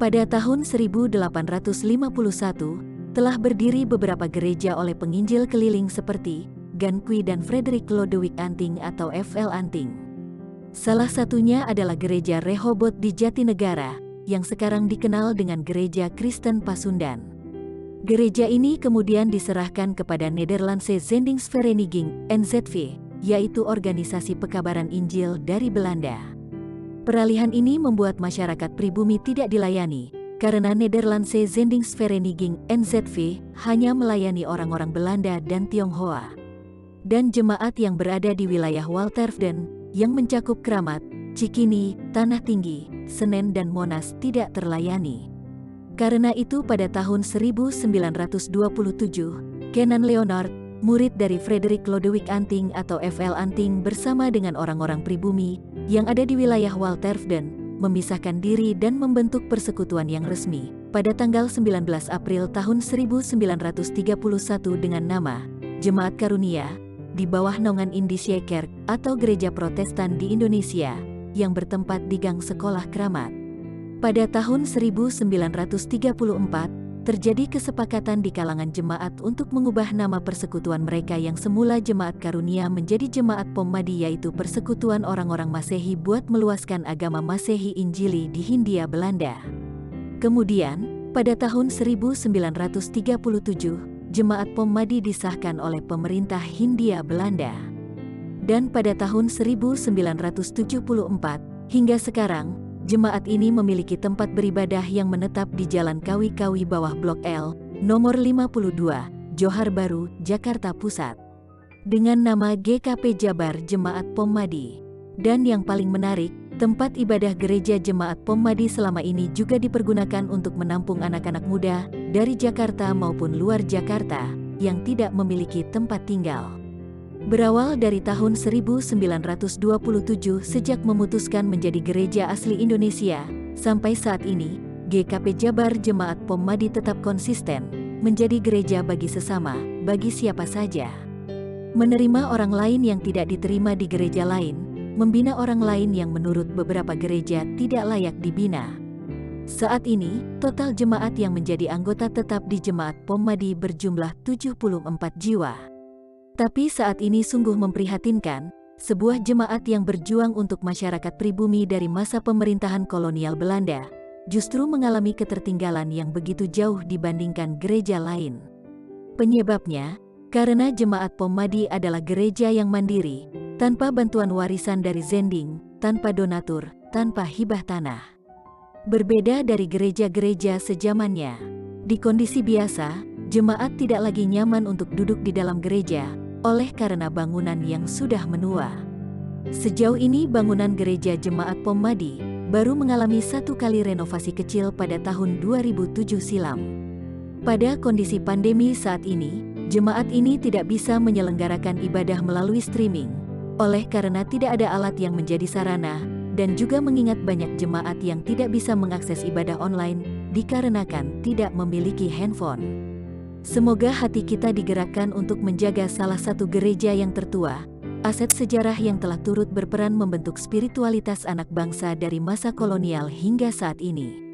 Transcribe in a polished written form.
Pada tahun 1851, telah berdiri beberapa gereja oleh penginjil keliling seperti Ganqui dan Frederick Lodewijk Anting atau F.L. Anting. Salah satunya adalah Gereja Rehoboth di Jatinegara, yang sekarang dikenal dengan Gereja Kristen Pasundan. Gereja ini kemudian diserahkan kepada Nederlandse Zendingsvereniging, NZV, yaitu organisasi pekabaran Injil dari Belanda. Peralihan ini membuat masyarakat pribumi tidak dilayani, karena Nederlandse Zendingsvereniging, NZV, hanya melayani orang-orang Belanda dan Tionghoa. Dan jemaat yang berada di wilayah Walterveen, yang mencakup Kramat, Cikini, Tanah Tinggi, Senen dan Monas tidak terlayani. Karena itu pada tahun 1927, Kenan Leonard, murid dari Frederick Lodewijk Anting atau F.L. Anting bersama dengan orang-orang pribumi yang ada di wilayah Walterveen, memisahkan diri dan membentuk persekutuan yang resmi pada tanggal 19 April tahun 1931 dengan nama Jemaat Karunia, di bawah naungan Indische Kerk atau Gereja Protestan di Indonesia, yang bertempat di Gang Sekolah Kramat. Pada tahun 1934, terjadi kesepakatan di kalangan jemaat untuk mengubah nama persekutuan mereka yang semula Jemaat Karunia menjadi Jemaat Pommadi, yaitu Persekutuan Orang-orang Masehi buat meluaskan agama Masehi Injili di Hindia Belanda. Kemudian, pada tahun 1937, Jemaat Pommadi disahkan oleh pemerintah Hindia Belanda. Dan pada tahun 1974, hingga sekarang, jemaat ini memiliki tempat beribadah yang menetap di Jalan Kawi-Kawi bawah Blok L, nomor 52, Johar Baru, Jakarta Pusat. Dengan nama GKP Jabar Jemaat Pommadi. Dan yang paling menarik, tempat ibadah gereja Jemaat Pommadi selama ini juga dipergunakan untuk menampung anak-anak muda dari Jakarta maupun luar Jakarta yang tidak memiliki tempat tinggal. Berawal dari tahun 1927 sejak memutuskan menjadi gereja asli Indonesia, sampai saat ini, GKP Jabar Jemaat Pommadi tetap konsisten, menjadi gereja bagi sesama, bagi siapa saja. Menerima orang lain yang tidak diterima di gereja lain, membina orang lain yang menurut beberapa gereja tidak layak dibina. Saat ini, total jemaat yang menjadi anggota tetap di Jemaat Pommadi berjumlah 74 jiwa. Tapi saat ini sungguh memprihatinkan, sebuah jemaat yang berjuang untuk masyarakat pribumi dari masa pemerintahan kolonial Belanda, justru mengalami ketertinggalan yang begitu jauh dibandingkan gereja lain. Penyebabnya, karena Jemaat Pommadi adalah gereja yang mandiri, tanpa bantuan warisan dari Zending, tanpa donatur, tanpa hibah tanah. Berbeda dari gereja-gereja sejamannya. Di kondisi biasa, jemaat tidak lagi nyaman untuk duduk di dalam gereja, oleh karena bangunan yang sudah menua. Sejauh ini bangunan gereja Jemaat Pommadi baru mengalami satu kali renovasi kecil pada tahun 2007 silam. Pada kondisi pandemi saat ini, jemaat ini tidak bisa menyelenggarakan ibadah melalui streaming, oleh karena tidak ada alat yang menjadi sarana, dan juga mengingat banyak jemaat yang tidak bisa mengakses ibadah online dikarenakan tidak memiliki handphone. Semoga hati kita digerakkan untuk menjaga salah satu gereja yang tertua, aset sejarah yang telah turut berperan membentuk spiritualitas anak bangsa dari masa kolonial hingga saat ini.